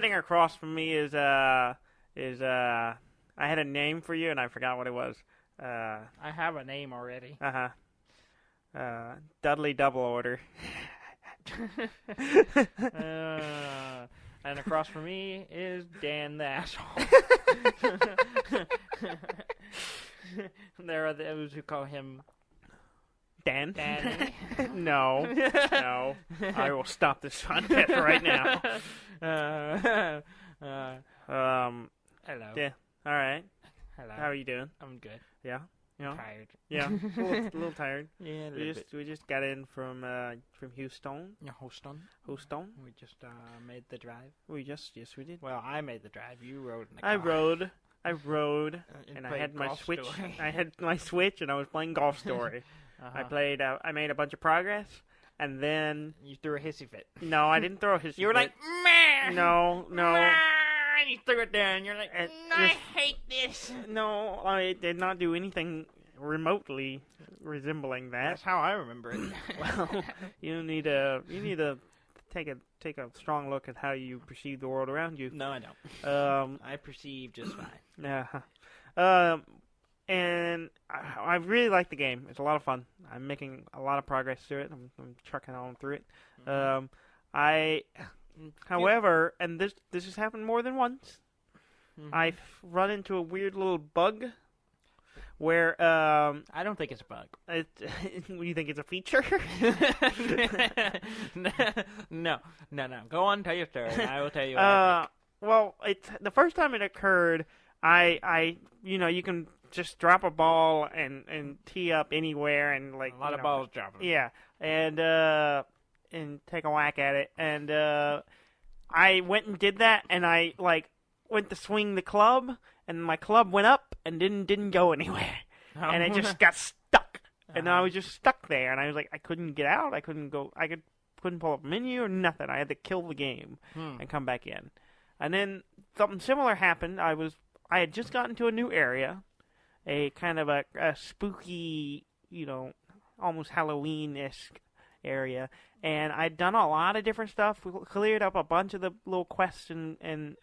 sitting across from me is I had a name for you and I forgot what it was. I have a name already. Dudley Double Order. And across from me is Dan the Asshole. There are those who call him Dan? Danny. No. I will stop this podcast right now. Hello. Yeah. All right. Hello. How are you doing? I'm good. Yeah. You know? Tired. Yeah. A little tired. Yeah, We just got in from Houston. Yeah, Houston. We just made the drive. Yes, we did. Well, I made the drive. You rode in the car. I rode, and I had my Switch. I had my Switch, and I was playing Golf Story. I made a bunch of progress, and then you threw a hissy fit. No, I didn't throw a hissy fit. You were like, man. No. And you threw it down. You're like, I hate this. No, I did not do anything remotely resembling that. That's how I remember it. Well, you need to take a strong look at how you perceive the world around you. No, I don't. I perceive just fine. Yeah. And I really like the game. It's a lot of fun. I'm making a lot of progress through it. I'm trucking on through it. However, and this has happened more than once. I've run into a weird little bug where I don't think it's a bug. You think it's a feature? No. Go on, tell your story. I will tell you what I think. Well, it's the first time it occurred. You can just drop a ball and tee up anywhere and like a lot of balls dropping. Yeah, and take a whack at it. And I went and did that, and I went to swing the club, and my club went up and didn't go anywhere, and it just got stuck. And I was just stuck there, and I was like, I couldn't get out. I couldn't go. Couldn't pull up a menu or nothing. I had to kill the game and come back in. And then something similar happened. I had just gotten to a new area, a kind of a spooky, almost Halloween-esque area, and I'd done a lot of different stuff. We cleared up a bunch of the little quests and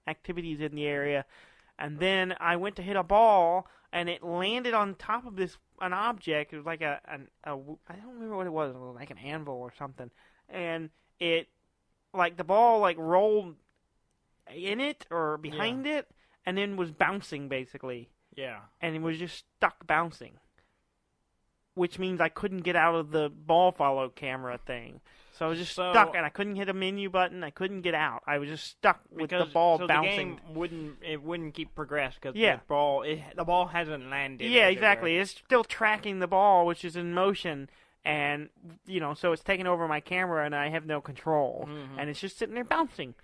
activities in the area, and then I went to hit a ball, and it landed on top of an object. It was like I don't remember what it was. It was like an anvil or something, and it, the ball rolled in it or behind it, and then was bouncing basically. Yeah. And it was just stuck bouncing, which means I couldn't get out of the ball follow camera thing. So I was just stuck, and I couldn't hit a menu button. I couldn't get out. I was just stuck with the ball bouncing. The game wouldn't keep progress because the ball hasn't landed. Yeah, exactly. It's still tracking the ball, which is in motion, and so it's taking over my camera, and I have no control, and it's just sitting there bouncing.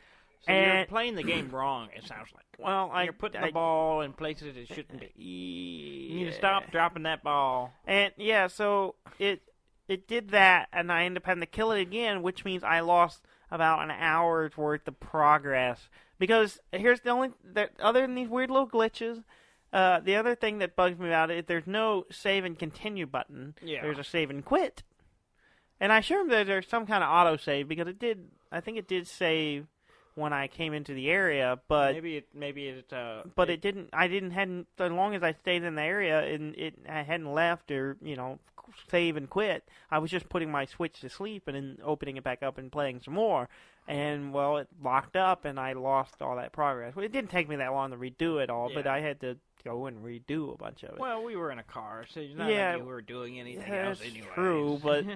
So you're playing the game wrong, it sounds like. Well, you're putting the ball in places it shouldn't be. You need to stop dropping that ball. And so it did that, and I ended up having to kill it again, which means I lost about an hour's worth of progress. Because here's other than these weird little glitches, the other thing that bugs me about it, there's no save and continue button. Yeah. There's a save and quit. And I assume that there's some kind of autosave, because I think it did save when I came into the area, but maybe it didn't. I hadn't as long as I stayed in the area and I hadn't left or save and quit. I was just putting my Switch to sleep and then opening it back up and playing some more. And it locked up and I lost all that progress. Well, it didn't take me that long to redo it all, but I had to go and redo a bunch of it. Well, we were in a car, so it's not like you were doing anything else anyway. That's true, but.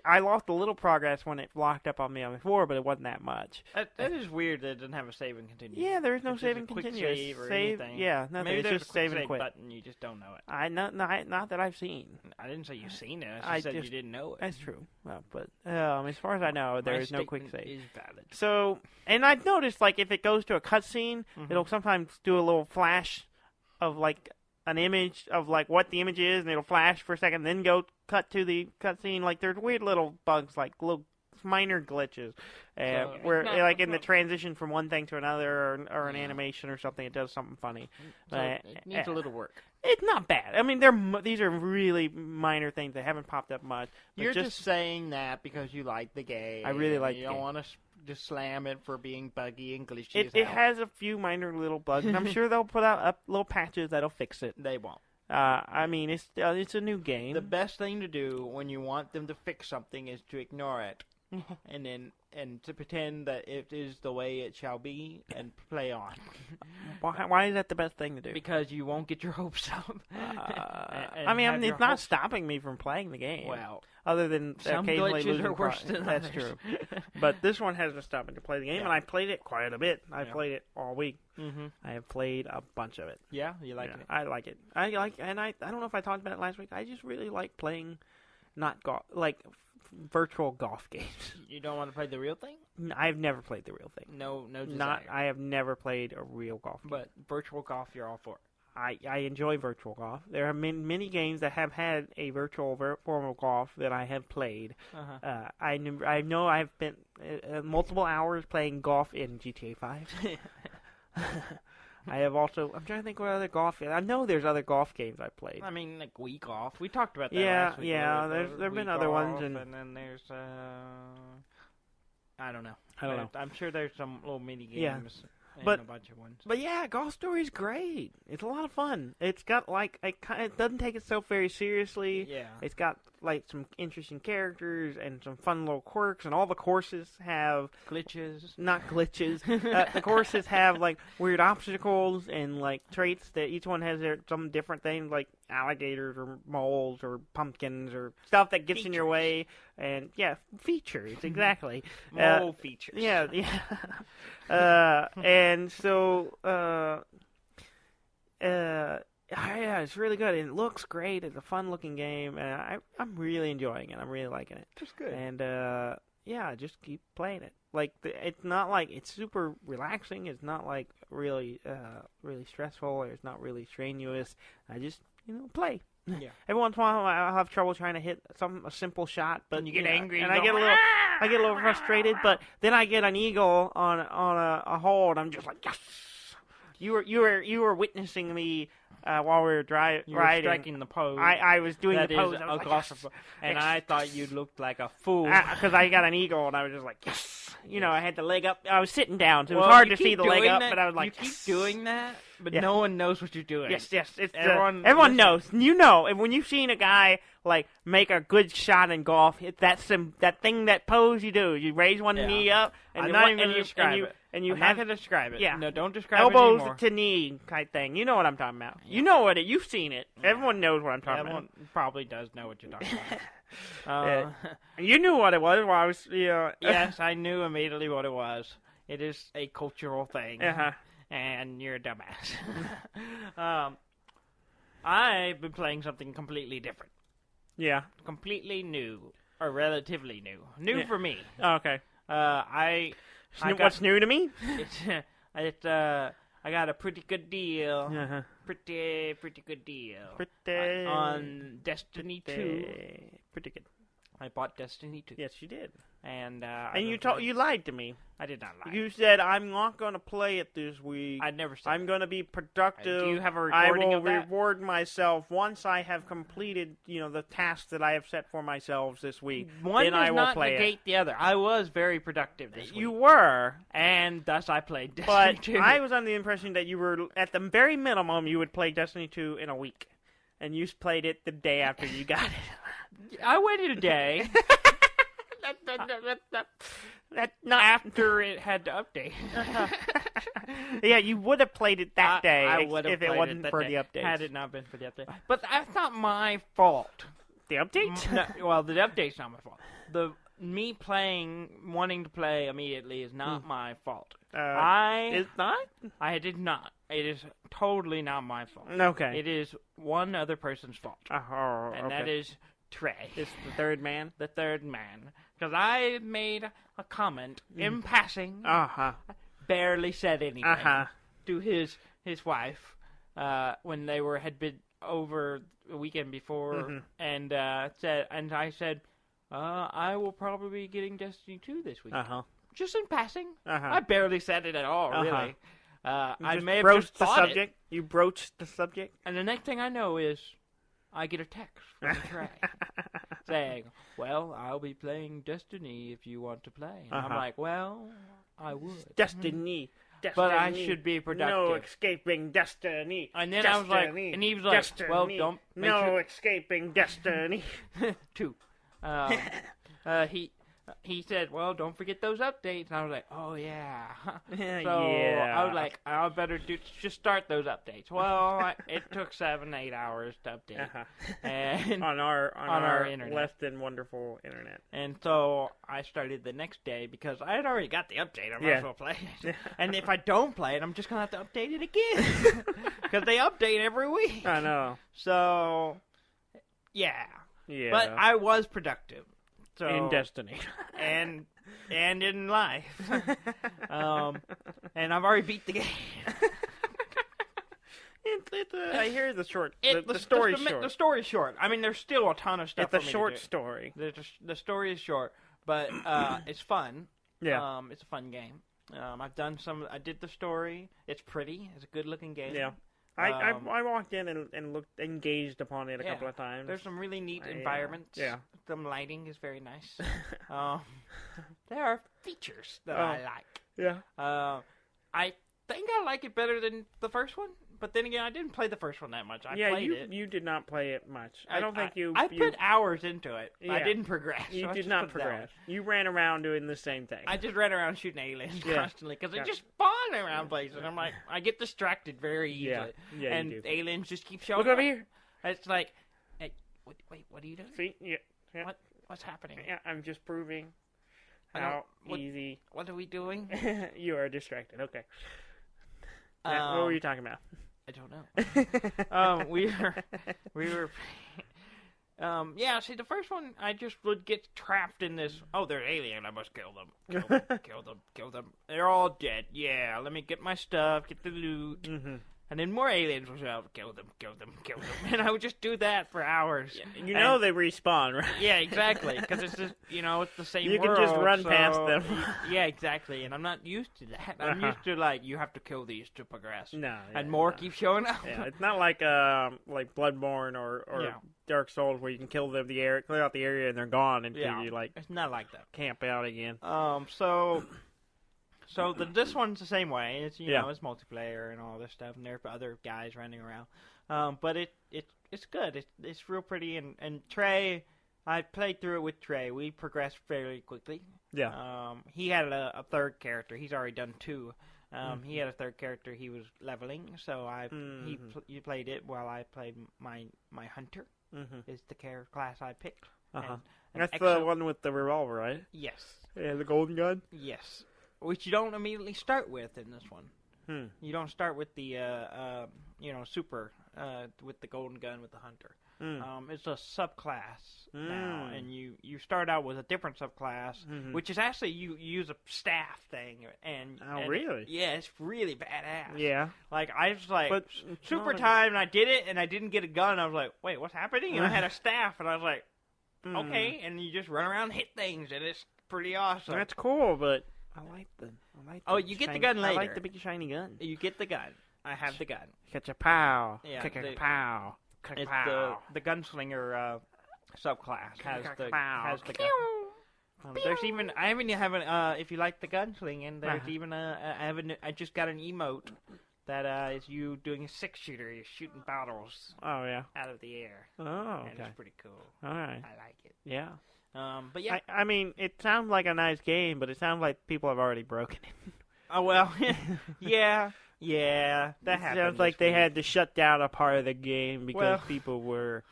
I lost a little progress when it locked up on me before, but it wasn't that much. That is weird that it doesn't have a save and continue. Yeah, there is no save and continue. Quick save or anything. Yeah, nothing. Maybe it's there's just a quick save and quit button. You just don't know it. Not that I've seen. I didn't say you've seen it. I said you didn't know it. That's true. Well, but as far as I know, there is no quick save. Is valid. So, and I've noticed if it goes to a cutscene, it'll sometimes do a little flash of an image of what the image is, and it'll flash for a second, then go cut to the cutscene. There's weird little bugs, little minor glitches, where in the transition from one thing to another, or an animation or something, it does something funny. So it needs a little work. It's not bad. I mean, these are really minor things that haven't popped up much. You're just saying that because you like the game. I really like. You don't want to just slam it for being buggy and glitchy. It has a few minor little bugs, and I'm sure they'll put out little patches that'll fix it. They won't. I mean, it's a new game. The best thing to do when you want them to fix something is to ignore it, and to pretend that it is the way it shall be, and play on. Why is that the best thing to do? Because you won't get your hopes up. I mean, it's not stopping me from playing the game. Well, other than some occasionally glitches losing are worse than That's others. true. But this one hasn't stopped me to play the game, Yeah. and I played it quite a bit. I Yeah. played it all week. Mm-hmm. I have played a bunch of it. Yeah, you like it. I like it. I don't know if I talked about it last week. I just really like playing, virtual golf games. You don't want to play the real thing? I've never played the real thing. No desire. I have never played a real golf game. But virtual golf, you're all for. I enjoy virtual golf. There have been many games that have had a virtual form of golf that I have played. Uh-huh. I know I've spent multiple hours playing golf in GTA 5. I have also. I'm trying to think what other golf. I know there's other golf games I played. I mean, like Wii Golf. We talked about that Yeah, last week. yeah, there've been Wii other ones, Golf, and then there's I don't know. I don't know. I'm sure there's some little mini games. Yeah. And But- a bunch of ones. But yeah, Golf Story's great. It's a lot of fun. It's got it doesn't take itself very seriously. Yeah. It's got some interesting characters and some fun little quirks, and all the courses have Glitches. not glitches. The courses have weird obstacles and traits that each one has some different things, like alligators or moles or pumpkins or stuff that gets in your way. And yeah, features exactly. Mole features. Yeah, yeah. And so, yeah, it's really good. And it looks great. It's a fun-looking game, and I'm really enjoying it. I'm really liking it. That's good. And yeah, just keep playing it. It's not it's super relaxing. It's not really stressful, or it's not really strenuous. I just play. Yeah. Every once in a while, I'll have trouble trying to hit a simple shot, but And you get angry, and and I get a little frustrated. But then I get an eagle on a hole, and I'm just like, yes. You were witnessing me while we were riding. You were striking the pose. I was doing That the pose. is I was a like, golf yes. pose. And Yes. I thought you looked like a fool. Because I got an eagle, and I was just like, yes. I had the leg up. I was sitting down, so it was Well, hard you to see keep the leg doing up, that- but I was like, you yes. keep doing that, but Yeah. no one knows what you're doing. Yes. It's Everyone everyone listen. knows. You know, and when you've seen a guy make a good shot in golf, that thing, that pose you do. You raise one Yeah. knee up, and I'm you not want- gonna and you describe and you it. and you I'm have not going to describe it. Yeah. No, don't describe elbows it anymore. to knee type thing. You know what I'm talking about. You know what you've seen it. Everyone knows what I'm talking Everyone probably does know what you're talking about. about. You knew what it was while I was. Yes, I knew immediately what it was. It is a cultural thing, Uh-huh. and you're a dumbass. I've been playing something completely different. Yeah. Completely new, or relatively new. New Yeah. for me. Oh, okay. I What's new to me? I got a pretty good deal. Uh-huh. Pretty good deal. Pretty On Destiny 2. Pretty good. I bought Destiny 2. Yes, you did. And You lied to me. I did not lie. You said I'm not going to play it this week. I never said I'm going to be productive. Do you have a I recording will of that? reward myself once I have completed, the tasks that I have set for myself this week. One then does I will not play negate the other. I was very productive this You week. were, And thus I played Destiny but 2. I was under the impression that you were, at the very minimum, you would play Destiny 2 in a week. And you played it the day after you got it. I waited a day That's not after it had to update. Yeah, you would have played it that day I would have if it played wasn't that for day, the updates. Had it not been for the update. But that's not my fault. The updates? Well, the update's not my fault. Me wanting to play immediately is not my fault. It's not? I did not. It is totally not my fault. Okay. It is one other person's fault. Oh, And that is Trey. It's the third man? The third man. Because I made a comment in passing, Uh-huh. barely said anything, Uh-huh. to his wife when they had been over the weekend before, Mhm. and I said, I will probably be getting Destiny 2 this week. Uh-huh. Just in passing. Uh-huh. I barely said it at all, Uh-huh. really. I just may have broached just the thought it. subject. You broached the subject? And the next thing I know is I get a text from Trey saying, "Well, I'll be playing Destiny if you want to play." And I'm like, "Well, I would." Destiny. But I should be productive. No escaping destiny. And then destiny. I was like, and he was like, destiny. "Well, don't make no escaping destiny." 2. He said, "Well, don't forget those updates." And I was like, "Oh yeah." So yeah. I was like, "I better just start those updates." Well, it took 7-8 hours to update, and on our internet, less than wonderful internet. And so I started the next day because I had already got the update. I might as well play it. And if I don't play it, I'm just gonna have to update it again because they update every week. I know. So yeah. But I was productive. So, in Destiny. and in life. And I've already beat the game. I hear the short. The story's short. The story's short. I mean, there's still a ton of stuff. It's a short story. The story is short, but it's fun. Yeah. It's a fun game. I did the story. It's pretty. It's a good-looking game. Yeah. I walked in and looked engaged upon it a couple of times. There's some really neat environments. Yeah. Some lighting is very nice. There are features that I like. Yeah. I think I like it better than the first one, but then again, I didn't play the first one that much. I played it. You did not play it much. I don't think you. I put hours into it. Yeah. I didn't progress. You did not progress. You ran around doing the same thing. I just ran around shooting aliens constantly because they just spawn around places. I'm like, I get distracted very easily. Yeah, and you do. aliens just keep showing up. Look over here. It's like, hey, wait, what are you doing? See, yeah. What's happening? Yeah, I'm just proving how easy. What are we doing? You are distracted. Okay. What were you talking about? I don't know. We were. See, the first one, I just would get trapped in this. Oh, they're alien. I must kill them. Kill them. They're all dead. Yeah, let me get my stuff, get the loot. Mm-hmm. And then more aliens would show up. Kill them. And I would just do that for hours. Yeah, they respawn, right? Yeah, exactly. Because it's just, it's the same You world. can just run past them. Yeah, exactly. And I'm not used to that. I'm used to, you have to kill these to progress. No. And more keep showing up. Yeah, it's not like Bloodborne or Dark Souls where you can kill them, clear out the area, and they're gone until you, it's not like that. Camp out again. So this one's the same way. It's it's multiplayer and all this stuff, and there are other guys running around. But it's good. It's real pretty. And Trey, I played through it with Trey. We progressed fairly quickly. Yeah. He had a third character. He's already done 2. He had a third character he was leveling, so he played it while I played my hunter. Is the class I picked. And that's the one with the revolver, right? Yes. Yeah, the golden gun. Yes. Which you don't immediately start with in this one. You don't start with the, super, with the golden gun with the hunter. It's a subclass now, and you start out with a different subclass, which is actually you use a staff thing. Really? Yeah, it's really badass. Yeah. Like, I was super time, and I did it, and I didn't get a gun. I was like, wait, what's happening? And I had a staff, and I was like, okay, and you just run around and hit things, and it's pretty awesome. That's cool, but I like the you get the gun later. I like the big shiny gun. You get the gun. I have the gun. Catch a pow. Yeah, pow. It's the gunslinger subclass has the gun. There's even if you like the gunslinging, there's even I just got an emote that is you doing a 6-shooter. You're shooting bottles. Oh yeah. Out of the air. Oh, okay. And it's pretty cool. All right. I like it. Yeah. But yeah. I mean, it sounds like a nice game, but it sounds like people have already broken it. Oh well. Yeah. That happened. Sounds like they had to shut down a part of the game because people were,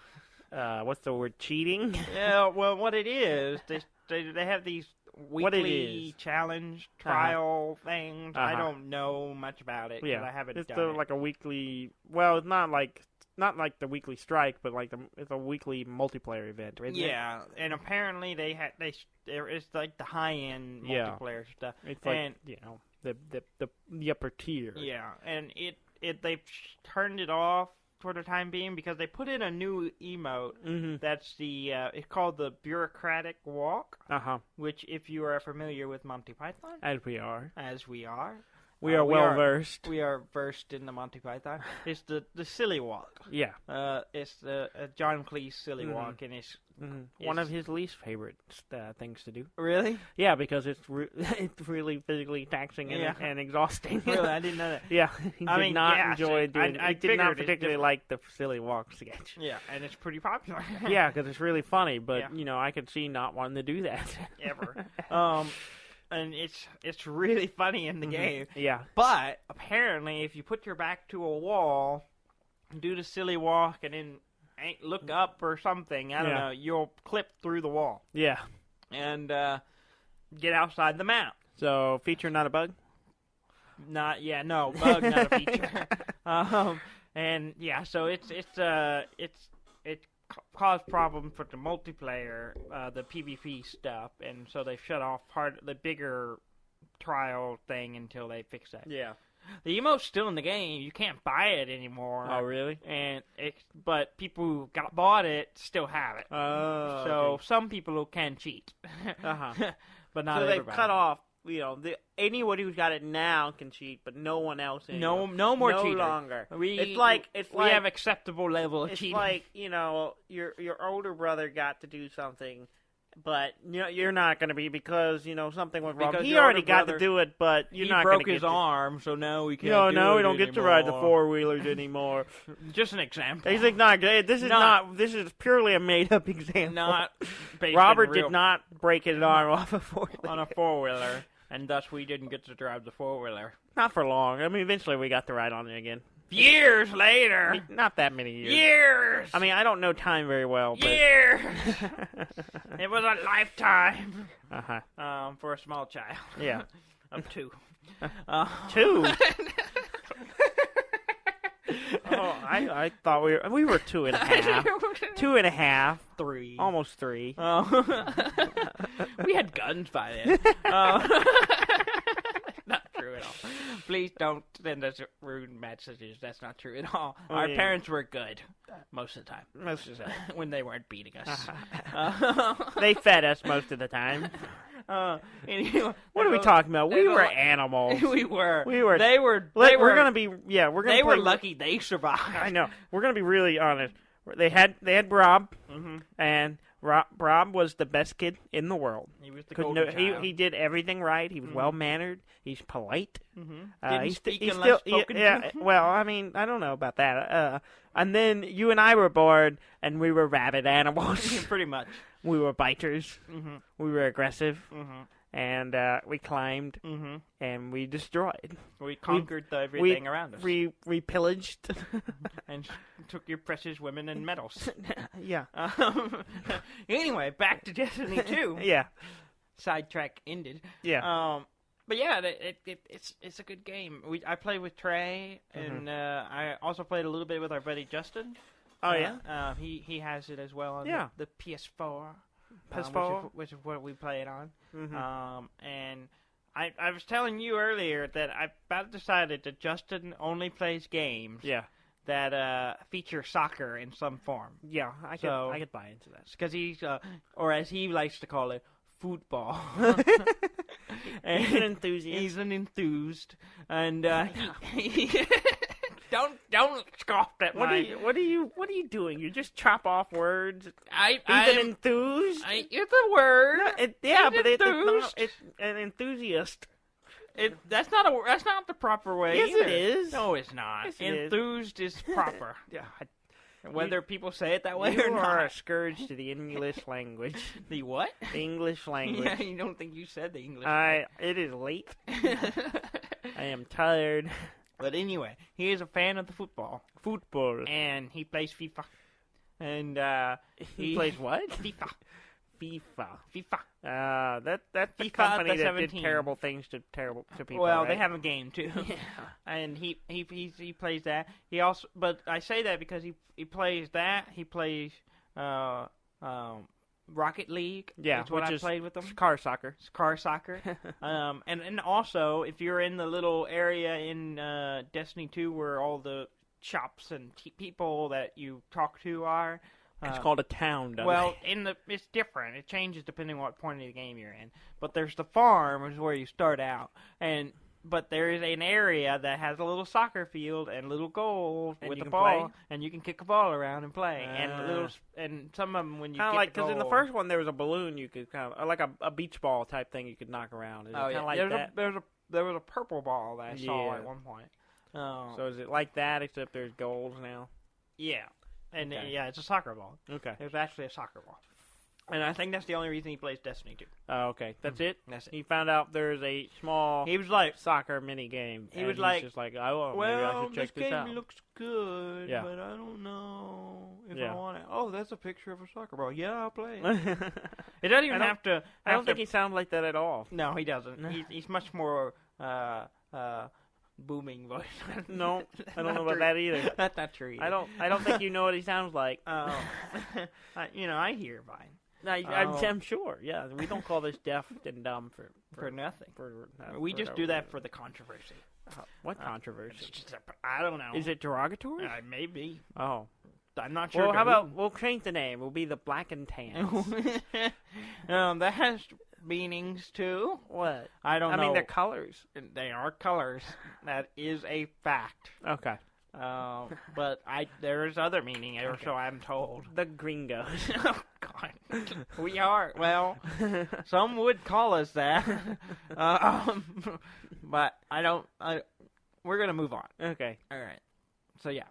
what's the word, cheating? Yeah. Well, what it is, they have these weekly challenge trial things. I don't know much about it because I haven't done it. It's like a weekly. Well, it's not like the weekly strike, but it's a weekly multiplayer event, right? Yeah, and apparently it's like the high end multiplayer stuff. It's the upper tier. Yeah, and they've turned it off for the time being because they put in a new emote. That's it's called the bureaucratic walk. Which, if you are familiar with Monty Python, as we are. We are well versed. We are versed in the Monty Python. It's the silly walk. Yeah. It's the John Cleese silly walk, and it's One of his least favorite things to do. Really? Yeah, because it's it's really physically taxing and exhausting. Really, I didn't know that. Yeah, he did not enjoy doing. I did not particularly like the silly walk sketch. Yeah, and it's pretty popular. Yeah, because it's really funny, but I could see not wanting to do that ever. And it's really funny in the game. Yeah, but apparently, if you put your back to a wall, do the silly walk, and then look up or something, I don't know, you'll clip through the wall. Yeah, and get outside the map. So feature, not a bug. Bug, not a feature. And yeah, so it caused problems for the multiplayer, the PvP stuff, and so they shut off the bigger trial thing until they fix that. Yeah. The emote's still in the game. You can't buy it anymore. Oh, really? But people who bought it still have it. Oh. So okay. Some people who can cheat. But not so everybody. They've cut off. Anyone who's got it now can cheat, but no one else anymore. No more cheaters. No longer. We have acceptable level of cheating. It's like, your older brother got to do something, but you're not going to be because something went wrong. He already got to do it, but you're not going to get He broke his arm, so now we can't we don't get to ride the four-wheelers anymore. Just an example. He's like, this is purely a made-up example. Not based Robert did not break his arm off a four-wheeler. On a four-wheeler, and thus we didn't get to drive the four-wheeler. Not for long. I mean, eventually we got to ride on it again. Years later. Not that many years. Years. I mean, I don't know time very well, but... Years. It was a lifetime. Uh-huh. For a small child. Yeah. Of 2. 2? I thought we were 2.5. 2.5. 3. Almost 3. We had guns by then. Not true at all. Please don't send us rude messages. That's not true at all. Our parents were good most of the time. Most of the time. When they weren't beating us. They fed us most of the time. Anyway, what are we talking about? We were animals. We were. They were. We're gonna be. Yeah, we're gonna. They were lucky they survived. I know. We're gonna be really honest. They had Rob, and Rob was the best kid in the world. He was the golden child. He did everything right. He was well mannered. He's polite. Didn't speak unless spoken to. Well, I mean, I don't know about that. And then you and I were born, and we were rabid animals. Pretty much. We were biters. We were aggressive. And we climbed, and we destroyed. We conquered everything around us. We pillaged. And took your precious women and medals. Yeah. Anyway, back to Destiny 2. Yeah. Sidetrack ended. Yeah. But yeah, it's a good game. I played with Trey, and I also played a little bit with our buddy Justin. Oh, yeah? He has it as well on the PS4. PS4? Which is what we play it on. And I was telling you earlier that I about decided that Justin only plays games that feature soccer in some form. Yeah, I could buy into that. Because he's, or as he likes to call it, football. He's an enthusiast. He's an enthused. And he Don't scoff at what are you doing? You just chop off words. I'm enthused. It's a word. No, but it's an enthusiast. That's not the proper way. Yes, either. it is. No, it's not. Yes, it enthused is proper. Yeah. Whether people say it that way or not. You are a scourge to the English language. The what? The English language. Yeah, you don't think you said the English language. It is late. I am tired. But anyway, he is a fan of the football. And he plays FIFA. And he plays what? FIFA. That's the FIFA company that 17. did terrible things to people. Well, right? they have a game too. Yeah. And he plays that. He also, but I say that because he plays that. He plays Rocket League. Yeah, that's what I played with them. Car soccer. It's car soccer. And also, if you're in the little area in Destiny 2 where all the shops and people that you talk to are. It's called a town, Well, it's different. It changes depending on what point of the game you're in. But there's the farm, which is where you start out. And but there is an area that has a little soccer field and little goals And with you a can ball, play? and you can kick a ball around and play. And some of them when you Kind of get like, the because in the goal- first one there was a balloon you could kind of, like a beach ball type thing you could knock around. Is it Oh kind yeah, of like there that? was a purple ball that I saw Yeah. at one point. So is it like that, except there's goals now? Yeah, and Okay. yeah, it's a soccer ball. Okay. There's actually a soccer ball, and I think that's the only reason he plays Destiny 2. Oh, okay. That's it? That's it. He found out there's a small He was like, soccer mini game. He was he's like, just like, oh, maybe I "Well, should check this this game out. looks good, Yeah. but I don't know if Yeah. I want it." Oh, that's a picture of a soccer ball. Yeah, I'll play it. I It doesn't even don't- have to. don't think he sounds like that at all. No, he doesn't. He's much more booming voice. No, I don't know Not about true. that either. That's not true. I don't think you know what he sounds like. Oh, I hear fine I'm sure. Yeah, we don't call this deaf and dumb for nothing. for We for just no do that reason. for the controversy. What controversy? I don't know. Is it derogatory? Maybe. Oh. I'm not sure. Well, to how who. about we'll change the name? We'll be the Black and Tan. That has meanings too. What? I don't know. I mean, they're colors. They are colors. That is a fact. Okay. But there is other meaning, or Okay. so I'm told. The gringos. Oh God, we are. Well, some would call us that, but I don't. We're gonna move on. Okay. All right. So yeah,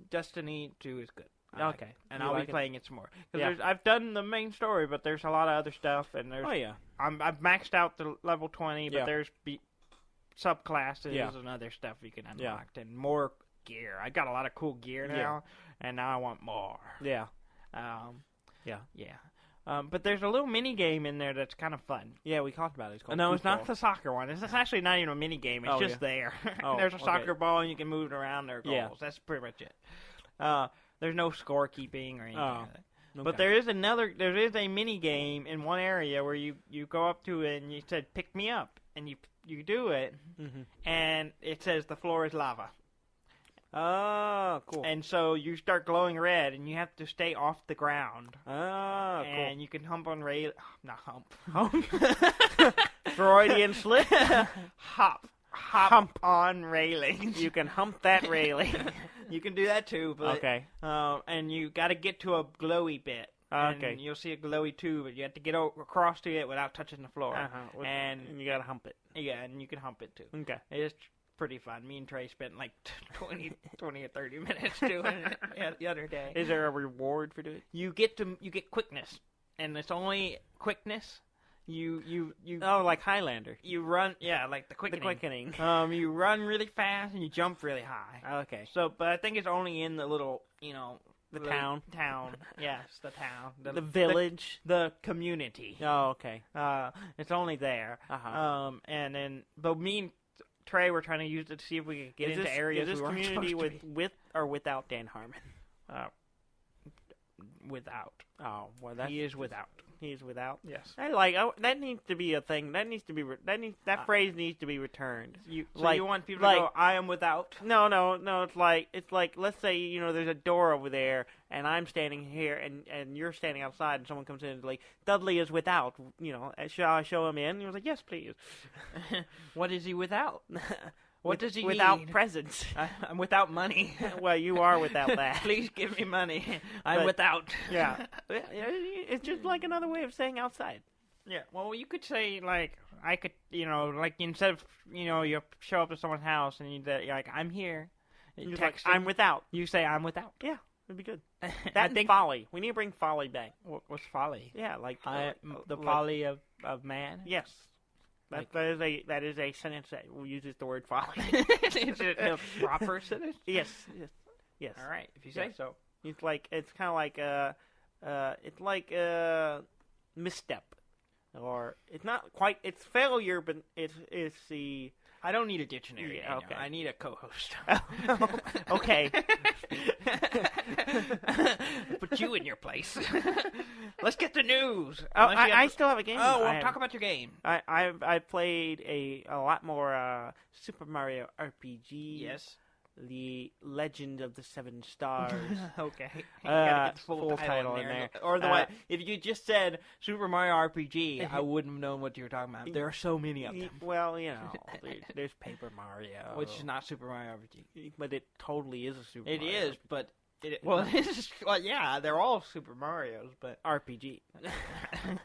Destiny 2 is good. I like Okay. it. And You I'll like be it? playing it some more. Yeah. Because I've done the main story, but there's a lot of other stuff, and there's Oh yeah. I've maxed out the level 20, but Yeah. there's subclasses Yeah. and other stuff you can Yeah. unlock, and more gear. I got a lot of cool gear now, Yeah. and now I want more. Yeah. Yeah. But there's a little mini game in there that's kind of fun. Yeah, we talked about it. It's called No, it's not football. the soccer one. It's actually not even a mini game. It's Oh, just there. Oh, There's a okay. soccer ball, and you can move it around. There are goals. Yeah. That's pretty much it. There's no scorekeeping or anything Oh, like that. Okay. But there is a mini game in one area where you go up to it and you said pick me up, and you do it, Mhm. and it says the floor is lava, Oh, cool. and so you start glowing red, and you have to stay off the ground, Oh, and you can hump on not hump, cool. Freudian slip. hop Hump. on railings. You can hump that railing. You can do that too, but Okay. and you got to get to a glowy bit. Okay. And you'll see a glowy tube, but you have to get across to it without touching the floor. Uh-huh. And you gotta hump it. yeah, and you can hump it too. Okay. It's pretty fun. Me and Trey spent like 20 or 30 minutes doing it the other day. Is there a reward for doing it? You get quickness, and it's only quickness. You Oh, like Highlander. you run, yeah, like the The quickening. quickening. You run really fast and you jump really high. Okay. So, but I think it's only in the little, The little town. Town, yes, the town, The village. the community. Oh, okay. It's only there. Uh-huh. And then, but me and Trey were trying to use it to see if we could get Is into this, areas is this we weren't community supposed to with or without Dan Harmon? be. Without. Oh, well, that He is without. He's without. Yes. That needs to be a thing. That needs to be that phrase needs to be returned. So Like- you want people like- to go, I am without? No. It's like let's say there's a door over there, and I'm standing here, and you're standing outside, and someone comes in and like Dudley is without. Shall I show him in? And he was like, yes, please. What is he without? What does he without need? presents? I'm without money. Well, you are without that. Please give me money. I'm But- without. Yeah, it's just like another way of saying outside. Yeah. Well, you could say like I could, like instead of you show up to someone's house and you're like I'm here. You're like, Text I'm them, without. You say I'm without. Yeah, it'd be good. I That and think folly. We need to bring folly back. what's folly? Yeah, like The like- folly of man. Yes. That is a sentence that uses the word folly. Is it a proper sentence? yes. All right, if you say Yes. so. It's kind of like misstep, or it's not quite. It's failure, but it's the I don't need a dictionary. Yeah, Daniel. okay. I need a co-host. okay. Put you in your place. Let's get the news. Oh, Unless you I have- still have a game. Oh, I talk about your game. I've played a lot more Super Mario RPG. Yes. The Legend of the Seven Stars. Okay. You gotta get the full title in there. Or the way, if you just said Super Mario RPG, I wouldn't have known what you were talking about. There are so many of them. Well, there's Paper Mario. Which is not Super Mario RPG. But it totally is a Super It Mario. is, but... it is. Well, yeah, they're all Super Marios, but... RPG.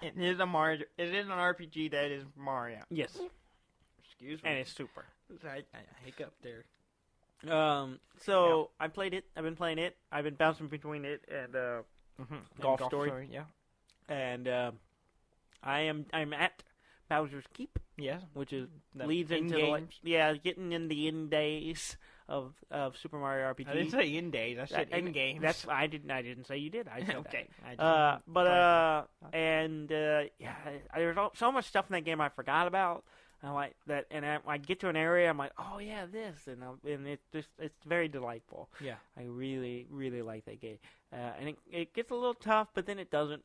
It is a Mario. It is an RPG that is Mario. Yes. Excuse me. And it's super. I hiccup there. So I played it. I've been playing it. I've been bouncing between it and Golf Story. Yeah. And I'm at Bowser's Keep. Yes. Which is The leads into games. getting in the end days of Super Mario RPG. I didn't say in days. I said in games. That's I didn't say you did. I said okay. that. There's so much stuff in that game I forgot about. I like that, and I get to an area, I'm like, oh yeah, this, and it's very delightful. Yeah. I really, really like that game, and it gets a little tough, but then it doesn't,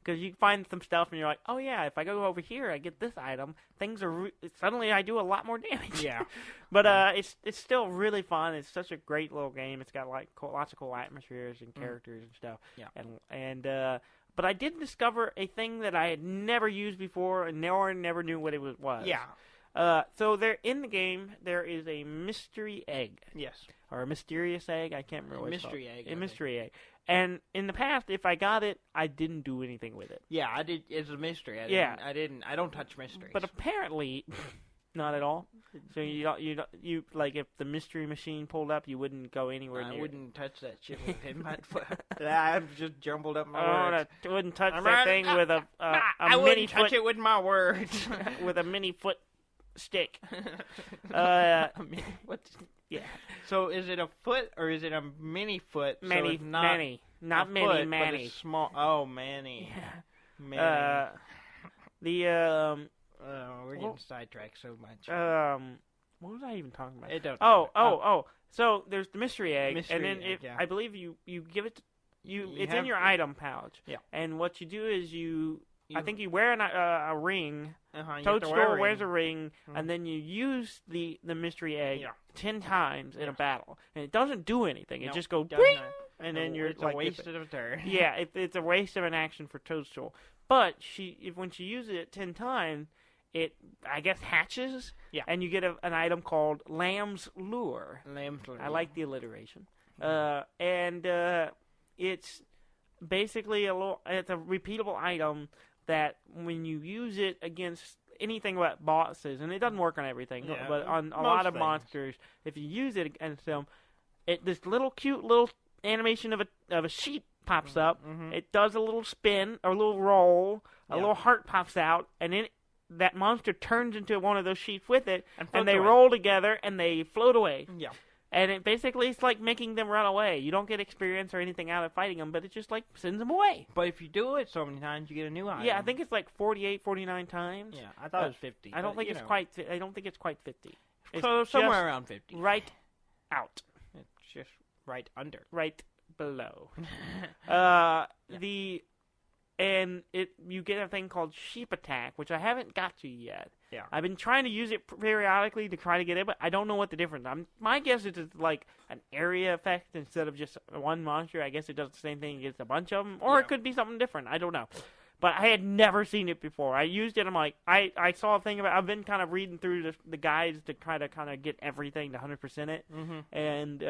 because you find some stuff, and you're like, oh yeah, if I go over here, I get this item. Things are suddenly I do a lot more damage. Yeah. But it's still really fun. It's such a great little game. It's got like lots of cool atmospheres and characters and stuff. Yeah. But I did discover a thing that I had never used before, and never knew what it was. Yeah. So there in the game, there is a mystery egg. Yes. Or a mysterious egg. I can't remember what it's Mystery called. egg. A mystery egg. And in the past, if I got it, I didn't do anything with it. Yeah, I did. It's a mystery. I don't touch mysteries. But apparently, not at all. So you like if the mystery machine pulled up, you wouldn't go anywhere near. I wouldn't touch that shit with a 10 foot. I've just jumbled up my words. I wouldn't touch that thing with a I wouldn't touch it with my words. With a mini foot stick. What? Yeah. So is it a foot or is it a mini foot? Many, so not not mini, foot, Manny. But it's small. Oh, Manny. Yeah. Manny. We're getting sidetracked so much. What was I even talking about? It don't. Oh. So there's the mystery egg, Mystery and then egg, yeah. I believe you give it. It's have- in your item pouch. Yeah. And what you do is I think you wear a ring. Toadstool wears a ring, and then you use the mystery egg 10 times in a battle, and it doesn't do anything. It just goes bing, and then you're it's like, a waste of a turn. Yeah, it's a waste of an action for Toadstool. But when she uses it 10 times, it I guess hatches, and you get an item called Lamb's Lure. Lamb's Lure. I like the alliteration, and it's basically it's a repeatable item that when you use it against anything but bosses, and it doesn't work on everything, but on a lot of monsters, if you use it against them, this little cute little animation of a sheep pops up. It does a little spin, or a little roll, a little heart pops out, and then that monster turns into one of those sheep with it, and they roll together and they float away. Yeah. And it's like making them run away. You don't get experience or anything out of fighting them, but it just like sends them away. But if you do it so many times, you get a new item. Yeah, I think it's like 48, 49 times. Yeah, I thought it was 50. I don't think it's quite 50. So It's somewhere just around 50. right out. It's just right under. Right below. You get a thing called Sheep Attack, which I haven't got to yet. Yeah. I've been trying to use it periodically to try to get it, but I don't know what the difference. My guess is it's like an area effect instead of just one monster. I guess it does the same thing against a bunch of them, or it could be something different. I don't know. But I had never seen it before. I used it. I'm like, I saw a thing about. I've been kind of reading through the guides to try to kind of get everything to 100% it, and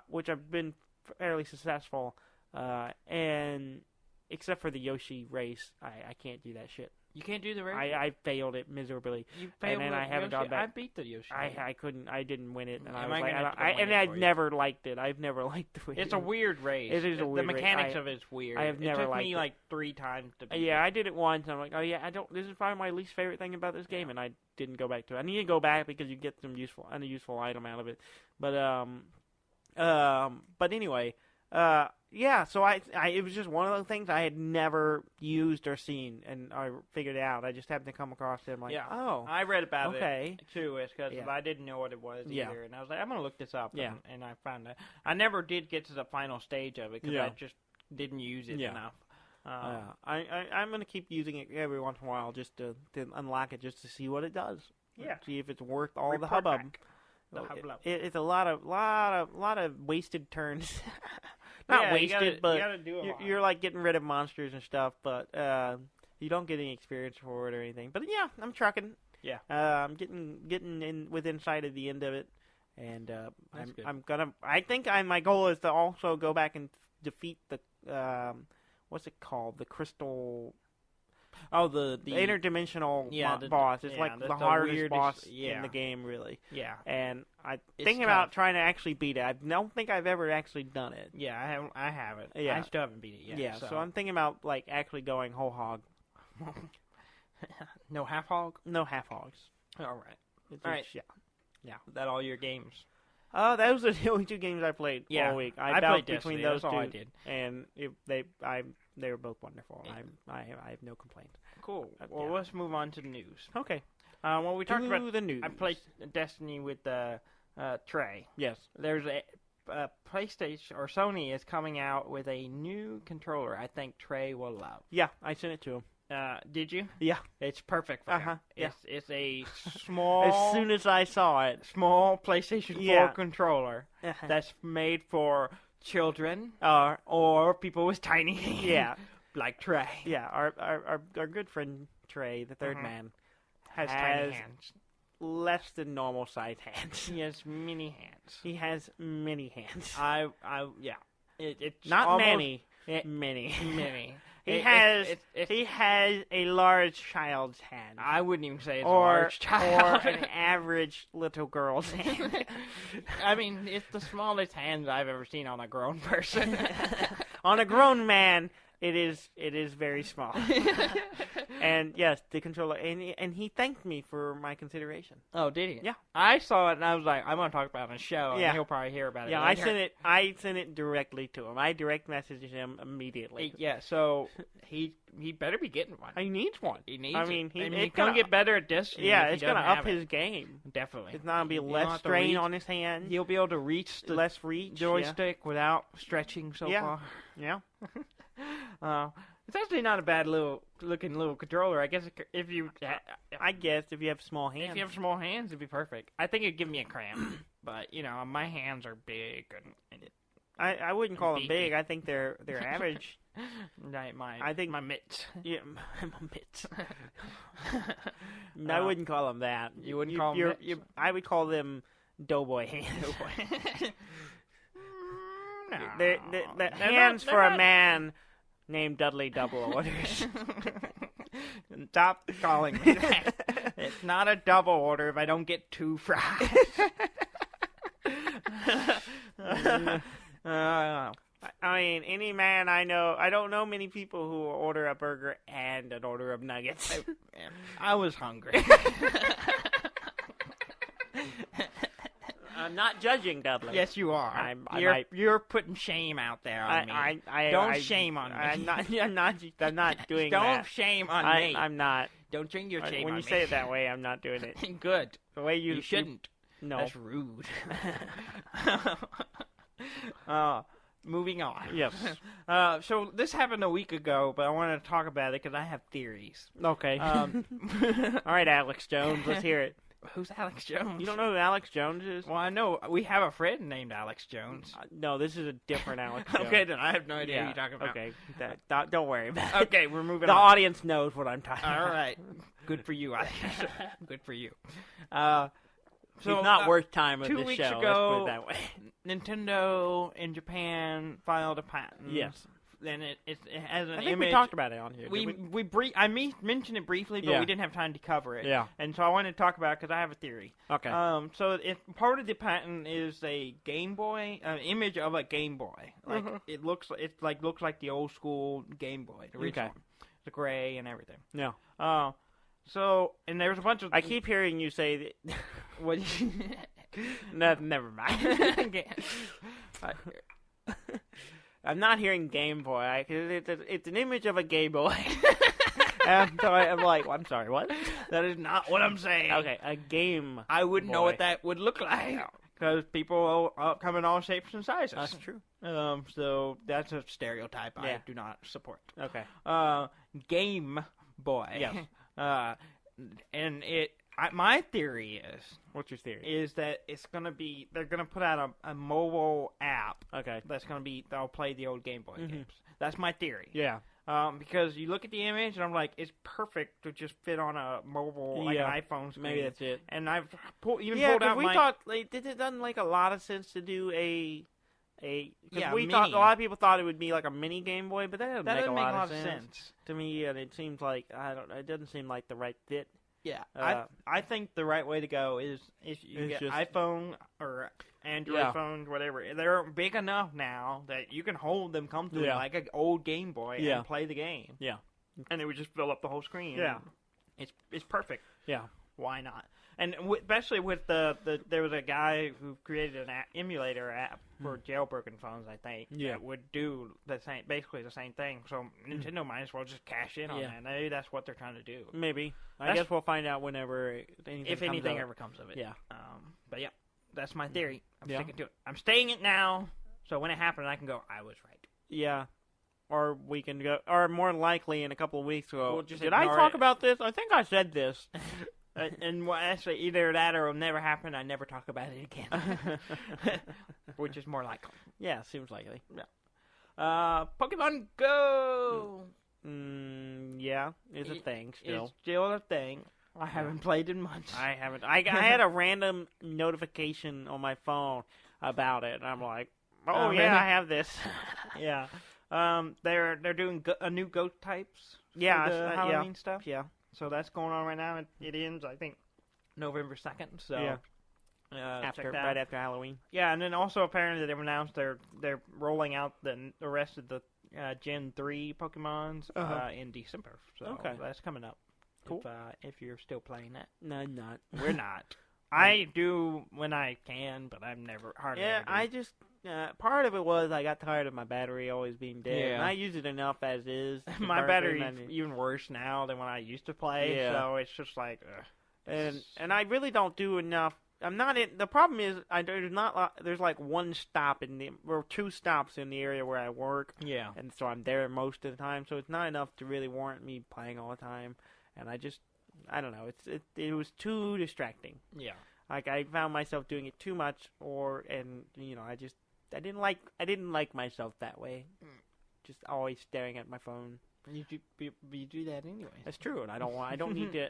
which I've been fairly successful. And except for the Yoshi race, I can't do that shit. You can't do the race? I failed it miserably. You failed and then with I haven't Yoshi? gone back. I beat the Yoshi. I couldn't. I didn't win it, and I Am was I like, gonna have to go win and it I've for you? never liked it. I've never liked the way It's a weird race. It is a weird The race. mechanics of it's weird. I have never It took liked me it. like 3 times to beat Yeah, I did it once, and I'm like, oh yeah, I don't. This is probably my least favorite thing about this game, and I didn't go back to it. I need to go back because you get some useful item out of it. But anyway, yeah. So it was just one of those things I had never used or seen, and I figured it out. I just happened to come across it. I'm like, oh, I read about okay. it too, because I didn't know what it was either, Yeah. and I was like, I'm gonna look this up. Yeah. And I found it. I never did get to the final stage of it because I just didn't use it enough. I'm gonna keep using it every once in a while just to unlock it, just to see what it does. Yeah. See if it's worth all the Report hubbub. back. It's a lot of wasted turns. Not wasted, but you're like getting rid of monsters and stuff, but you don't get any experience for it or anything. But yeah, I'm trucking. Yeah. I'm getting within sight of the end of it, and I think my goal is to also go back and defeat the what's it called? The crystal. Oh, the interdimensional boss. It's like the hardest boss in the game, really. Yeah. And I'm thinking about trying to actually beat it. I don't think I've ever actually done it. Yeah, I haven't. Yeah. I still haven't beat it yet. Yeah, so I'm thinking about like actually going whole hog. No half hog? No half hogs. All right. All right. Yeah. Is that all your games? Those are the only 2 games I played all week. I played between Destiny. those That's two, all I did. And they were both wonderful. Yeah. I have no complaints. Cool. Well, let's move on to the news. Okay. Well, we talked about the news. I played Destiny with Trey. Yes. There's a PlayStation or Sony is coming out with a new controller. I think Trey will love. Yeah, I sent it to him. Did you? Yeah. It's perfect for him. Yeah. It's a small... As soon as I saw it. Small PlayStation 4 controller that's made for children or people with tiny hands. Yeah. Like Trey. Yeah, our good friend Trey, the third man, has tiny hands. Less than normal sized hands. He has mini hands. He has many hands. Yeah. It's not almost, many. Many. Many. He has a large child's hand. I wouldn't even say it's a large child. Or an average little girl's hand. I mean, it's the smallest hand I've ever seen on a grown person. On a grown man, it is very small. And yes, the controller, and he thanked me for my consideration. Oh, did he? Yeah. I saw it and I was like, I'm going to talk about it on the show, and yeah. he'll probably hear about it later. Yeah, I sent it directly to him. I direct messaged him immediately. Yeah, so he better be getting one. He needs one. He needs he's going to get better at this. Yeah, it's going to up his game. Definitely. It's not going to be less strain on his hand. He'll be able to reach the less reach joystick without stretching so far. Yeah. It's actually not a bad looking little controller. I guess if you have small hands. If you have small hands, it'd be perfect. I think it'd give me a cramp, but my hands are big. I wouldn't call them big. I think they're average. I think my mitts. Yeah, my mitts. I wouldn't call them that. You wouldn't call them mitts? I would call them doughboy hands. No. They're hands for a man named Dudley Double Orders. Stop calling me that. It's not a double order if I don't get 2 fries. I mean, any man I know, I don't know many people who order a burger and an order of nuggets. I was hungry. I'm not judging, Dudley. Yes, you are. You're putting shame out there on me. Don't shame on me. I'm not doing Don't that. Don't shame on me. I'm not. Don't bring your shame on me. When you say it that way, I'm not doing it. Good. The way you shouldn't. No. That's rude. Moving on. Yes. So this happened a week ago, but I wanted to talk about it because I have theories. Okay. All right, Alex Jones, let's hear it. Who's Alex Jones? You don't know who Alex Jones is? Well, I know. We have a friend named Alex Jones. No, this is a different Alex Jones. Okay, then I have no idea who you're talking about. Okay, don't worry about it. Okay, we're moving on. The audience knows what I'm talking about. All right. Good for you, Alex. Good for you. So it's not worth time of this 2 weeks show, ago, let's put it that way. Nintendo in Japan filed a patent. Yes. Then it has an image. I think we talked about it on here. I mentioned it briefly, but we didn't have time to cover it. Yeah. And so I wanted to talk about it because I have a theory. Okay. So part of the patent is a Game Boy, an image of a Game Boy. Like it looks like the old school Game Boy, the original. Okay. The gray and everything. Yeah. So and there's a bunch of. I keep hearing you say that. What? No, never mind. I'm not hearing Game Boy. It's an image of a Game Boy. I'm like, I'm sorry, what? That is not what I'm saying. Okay, a Game I wouldn't Boy. know what that would look like. Because people come in all shapes and sizes. That's true. So that's a stereotype I do not support. Okay. Game Boy. Yes. And My theory What's your theory? is that they're gonna put out a mobile app. Okay. That's gonna be they'll play the old Game Boy games. That's my theory. Yeah. Because you look at the image and I'm like, it's perfect to just fit on a mobile, like an iPhone screen. Maybe that's it. And I've pulled Yeah, out we my... thought it doesn't make a lot of sense to do a we mini. thought a lot of people thought it would be like a mini Game Boy, but that That doesn't make a lot of sense to me, and it seems like it doesn't seem like the right fit. Yeah, I think the right way to go is if you get iPhone or Android phones, whatever. They're big enough now that you can hold them comfortably like an old Game Boy and play the game. Yeah, and it would just fill up the whole screen. Yeah, it's perfect. Yeah, why not? And especially with there was a guy who created an emulator app for jailbroken phones, I think, that would do basically the same thing. So Nintendo might as well just cash in on that. Maybe that's what they're trying to do. Maybe. I guess we'll find out whenever anything ever comes of it. Yeah. But yeah, that's my theory. I'm sticking to it. I'm staying it now, so when it happens, I can go, I was right. Yeah. Or we can go, or more likely in a couple of weeks, we'll just did I talk about this? I think I said this. And actually, either that or it'll never happen. I never talk about it again, which is more likely. Yeah, seems likely. Yeah. Pokemon Go. Yeah, it's a thing still. It's still a thing. I haven't played it much. I haven't. I had a random notification on my phone about it, and I'm like, oh yeah, I have this. Yeah. They're doing a new ghost types. Yeah, the Halloween stuff. Yeah. So that's going on right now. It ends, I think, November 2nd. So right after Halloween. Yeah, and then also apparently they've announced they're rolling out the rest of the Gen 3 Pokemons in December. So that's coming up. Cool. If you're still playing that. No, I'm not. We're not. I do when I can, but I'm never hardly. Yeah, ever do. I just part of it was I got tired of my battery always being dead. Yeah. And I use it enough as is. My battery's even worse now than when I used to play. Yeah. So it's just like, and I really don't do enough. I'm not in. The problem is there's like one stop or two stops in the area where I work. Yeah. And so I'm there most of the time. So it's not enough to really warrant me playing all the time. And I don't know. It was too distracting. Yeah. Like I found myself doing it too much, I didn't like myself that way. Just always staring at my phone. You do that anyway. That's true, and I don't need to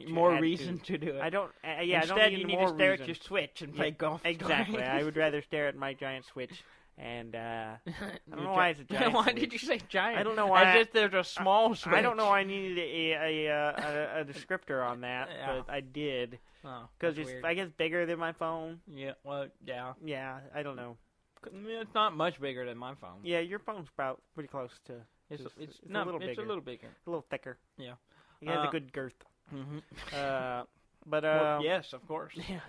more reason to do it. I don't. Instead, I don't you need to stare reason. at your Switch and play golf. Exactly. I would rather stare at my giant Switch. And I don't know why it's a giant. Why Switch. did you say giant? I don't know why. As if there's a small Switch. I don't know why I needed a descriptor on that, but I did. Because I guess bigger than my phone. Yeah. Well, yeah. Yeah. I don't know. It's not much bigger than my phone. Yeah, your phone's about pretty close to. It's a little bigger. It's a little bigger. A little thicker. Yeah. It has a good girth. Mm-hmm. But well, yes, of course. Yeah.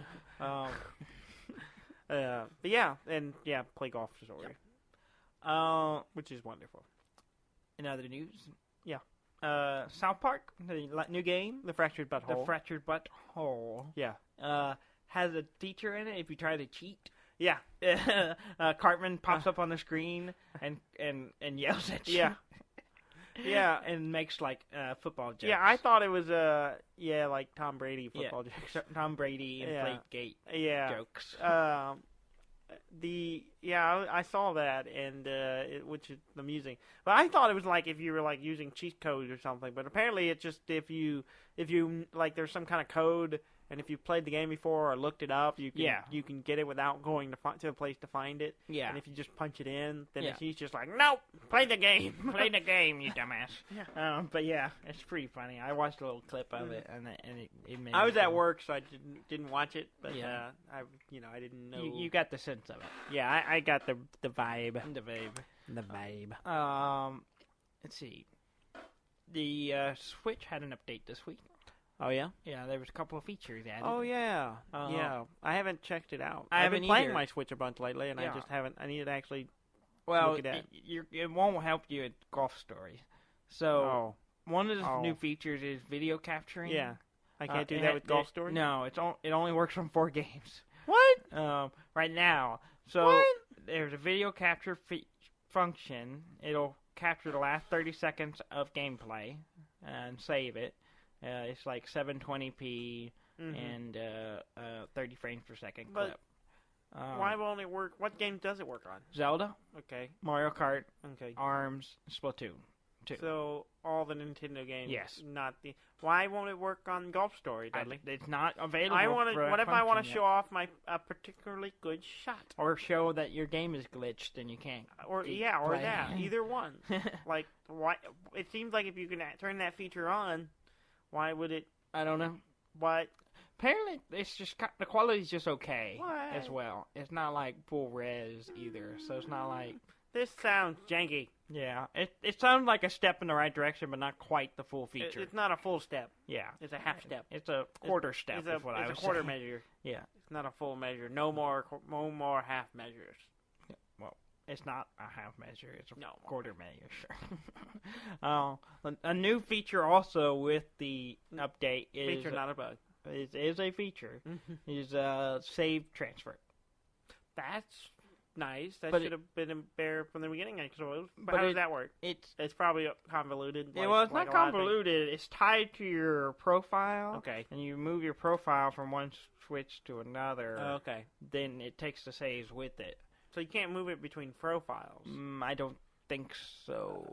But yeah, and play golf is over. Which is wonderful. In other news, South Park, the new game, The Fractured Butthole. The Fractured Butthole. Yeah. Has a feature in it if you try to cheat. Yeah. Cartman pops up on the screen and yells at you. Yeah. Yeah, and makes like football jokes. Yeah, I thought it was like Tom Brady football jokes. Tom Brady and Gate jokes. I saw that and which is amusing. But I thought it was like if you were like using cheat codes or something. But apparently it's just if you like there's some kind of code. And if you've played the game before or looked it up, you can get it without going to a place to find it. Yeah. And if you just punch it in, then he's just like, nope, play the game. Play the game, you dumbass. Yeah. But yeah, it's pretty funny. I watched a little clip of it, and it made I was me at feel... work, so I didn't watch it. But I didn't know. You got the sense of it. Yeah, I got the vibe. The vibe. The vibe. Let's see. The Switch had an update this week. Oh, yeah? Yeah, there was a couple of features added. Oh, yeah. Yeah. I haven't checked it out. I've been playing my Switch a bunch lately, and I just haven't. I need to actually look at it. It won't help you at Golf Stories. So, one of the new features is video capturing. Yeah. I can't do that with Golf Stories? No, it only works on 4 games. What? Right now. So, there's a video capture function. It'll capture the last 30 seconds of gameplay and save it. It's like 720p and 30 frames per second But clip. why won't it work? What game does it work on? Zelda, Okay. Mario Kart, Okay. ARMS, Splatoon 2. So all the Nintendo games. Yes. Not the. Why won't it work on Golf Story, Dudley? It's not available. I want to. for What if I want to function show off my a particularly good shot? or show that your game is glitched and you can't. Or keep yeah, or playing. that. Either one. Like why? It seems like if you can turn that feature on, why would it? I don't know. What? Apparently, it's just the quality's just okay What? as well. It's not like full res either, so it's not like. This sounds janky. Yeah, it sounds like a step in the right direction, but not quite the full feature. It's not a full step. Yeah, It's a half step. it's a quarter step. It's is what I a would quarter say. measure. Yeah, It's not a full measure. No more half measures. it's not a half measure. It's a No. quarter measure. A new feature also with the update is Feature, not a bug. is a feature is save transfer. That's nice. That But should have been there from the beginning, I suppose. But but how does it- that work? It's Probably convoluted. well, it's like not a lot of things. convoluted. It's tied to your profile. Okay. And you move your profile from one switch to another. Okay. Then it takes the saves with it. So you can't move it between profiles. I don't think so.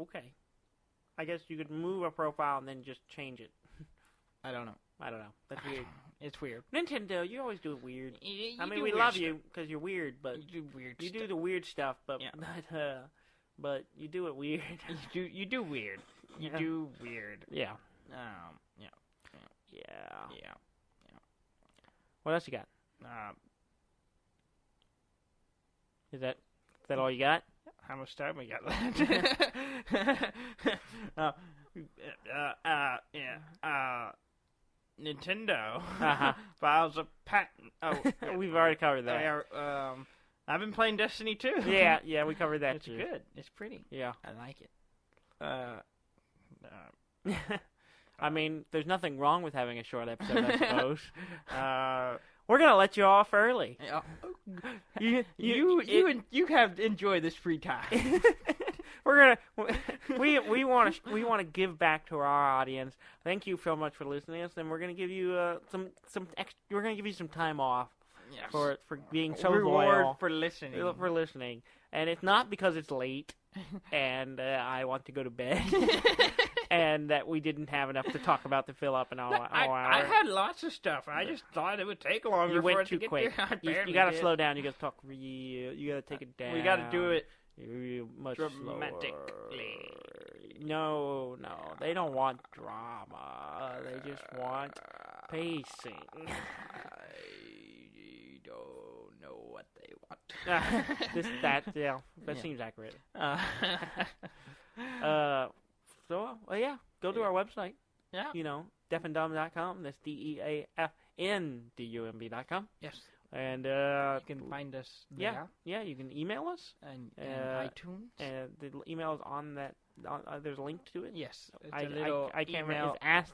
Okay. I guess you could move a profile and then just change it. I don't know. I don't know. That's weird. It's weird. Nintendo, you always do it weird. I mean, do we weird love stuff. you because you're weird, but You do weird you stuff. do the weird stuff. But Yeah. but you do it weird. You do weird. You Yeah. do weird. Yeah. Yeah. Yeah. What else you got? Is that all you got? How much time we got left? Nintendo Uh-huh. files a patent. Oh, We've already covered that. I've been playing Destiny 2. Yeah, we covered that It's too. good. It's pretty. Yeah. I like it. I mean, there's nothing wrong with having a short episode, I suppose. We're gonna let you off early. You have enjoyed this free time. We're gonna we want to give back to our audience. Thank you so much for listening to us, and we're gonna give you we're gonna give you some time off Yes. for being so Reward loyal for listening. for listening. And it's not because it's late and I want to go to bed. And that we didn't have enough to talk about to fill up an hour. I had lots of stuff. I just thought it would take longer. You for went it to too get quick. there. I You barely gotta did. slow down. You gotta talk real. You gotta take it down. We got to do it much dramatically. slower. No, they don't want drama. They just want pacing. I don't know what they want. That seems accurate. Uh, So, yeah, go to our website. yeah. You know, deafandumb.com. That's DEAFNDUMB.com. Yes. And You can find us there. yeah, you can email us. And Uh, iTunes. And the email is on that. There's a link to it. Yes. It's I a little can't remember. email. It's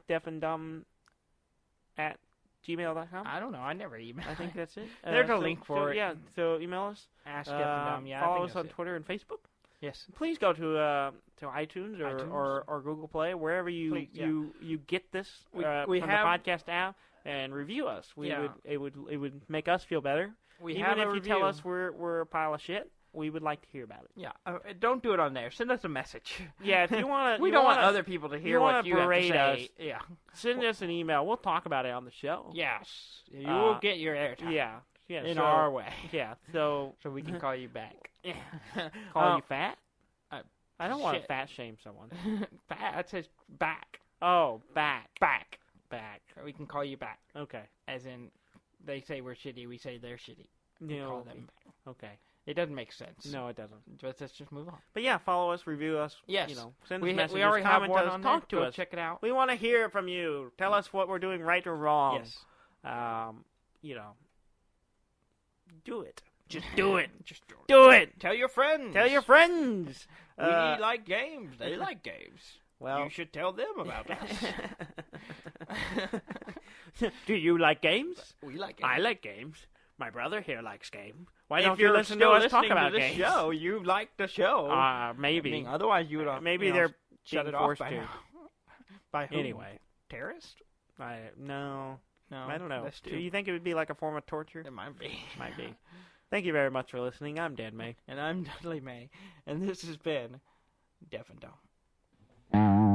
askdeafandumb@gmail.com. I don't know. I never email. I think that's it. There's a link for it. Yeah, so email us. Ask Deaf and Dumb. Yeah, I follow think us on that's it. Twitter and Facebook. Yes. Please go to iTunes or, iTunes. or Google Play, wherever you Please, yeah. you get this We from have- the podcast app, and review us. Yeah. It would make us feel better. We Even have if a you tell review. us we're a pile of shit, we would like to hear about it. Yeah. Don't do it on there. Send us a message. Yeah, if you want to, We don't want other people to hear wanna what you have to berate say. us. Yeah. send us an email. We'll talk about it on the show. Yes. You will get your airtime. Yeah. In so, our way. Yeah. So So we can call you back. call you fat. I don't want to shit. fat shame someone. Back. That says back. Oh, back. Back. We can call you back. Okay. As in, they say we're shitty, we say they're shitty. No. Call them back. Okay. It doesn't make sense. No, it doesn't. But let's just move on. But yeah, follow us, review us. Yes. You know, send us We messages, already have comment one us, on talk there. to Go us. check it out. We want to hear from you. Tell us what we're doing right or wrong. Yes. You know, do it. Just do it. Just Do it. tell your friends. Tell your friends. We like games. They like games. Well, You should tell them about us. do you like games? We like games. I like games. My brother here likes games. Why If don't you you're listen to still us talk listening about to this games? show, you like the show. Maybe. I mean, otherwise you would Maybe you know, they're shut being it off forced by to. now. By who? Anyway. Terrorist? No, No, I don't know. that's Do too- you think it would be like a form of torture? It might be. Might be. Thank you very much for listening. I'm Dan May. And I'm Dudley May, and this has been Deaf and Dumb.